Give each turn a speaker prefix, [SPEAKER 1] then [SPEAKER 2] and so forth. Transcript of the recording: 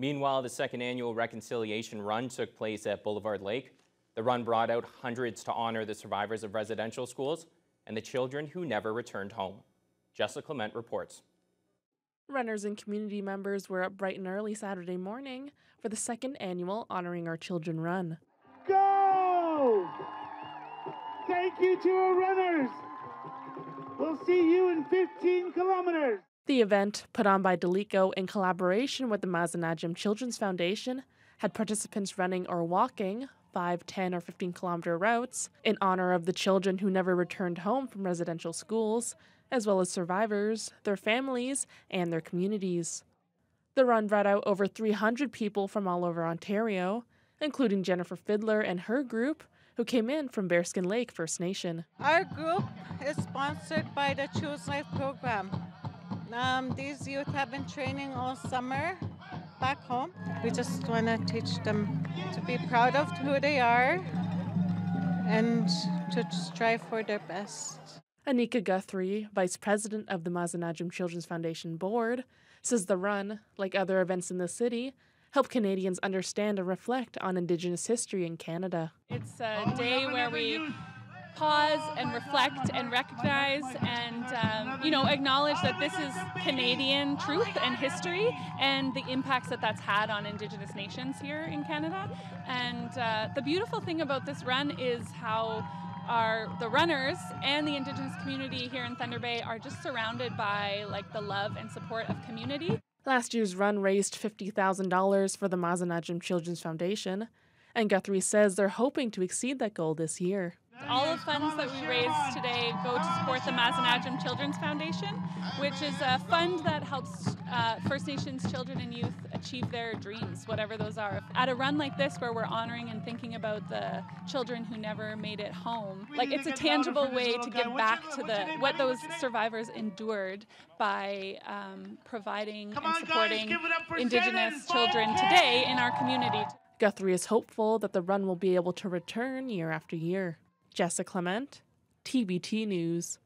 [SPEAKER 1] Meanwhile, the second annual Reconciliation Run took place at Boulevard Lake. The run brought out hundreds to honor the survivors of residential schools and the children who never returned home. Jessica Clement reports.
[SPEAKER 2] Runners and community members were up bright and early Saturday morning for the second annual Honoring Our Children run.
[SPEAKER 3] Go! Thank you to our runners. We'll see you in 15 kilometers.
[SPEAKER 2] The event, put on by Delico in collaboration with the Mazenajum Children's Foundation, had participants running or walking 5, 10, or 15-kilometer routes in honor of the children who never returned home from residential schools, as well as survivors, their families, and their communities. The run brought out over 300 people from all over Ontario, including Jennifer Fiddler and her group, who came in from Bearskin Lake First Nation.
[SPEAKER 4] Our group is sponsored by the Choose Life program. These youth have been training all summer back home. We just want to teach them to be proud of who they are and to strive for their best.
[SPEAKER 2] Anika Guthrie, vice president of the Mazenajum Children's Foundation board, says the run, like other events in the city, help Canadians understand and reflect on Indigenous history in Canada.
[SPEAKER 5] It's a day where we pause and reflect and recognize and acknowledge that this is Canadian truth and history and the impacts that that's had on Indigenous nations here in Canada. And the beautiful thing about this run is how the runners and the Indigenous community here in Thunder Bay are just surrounded by the love and support of community.
[SPEAKER 2] Last year's run raised $50,000 for the Mazenajum Children's Foundation, and Guthrie says they're hoping to exceed that goal this year.
[SPEAKER 5] All of funds that we raise today go to support the Mazenajum Children's Foundation, which is a fund that helps First Nations children and youth achieve their dreams, whatever those are. At a run like this where we're honoring and thinking about the children who never made it home, it's a tangible way to give back to what those survivors endured by providing and supporting Indigenous children today in our community.
[SPEAKER 2] Guthrie is hopeful that the run will be able to return year after year. Jessica Clement, TBT News.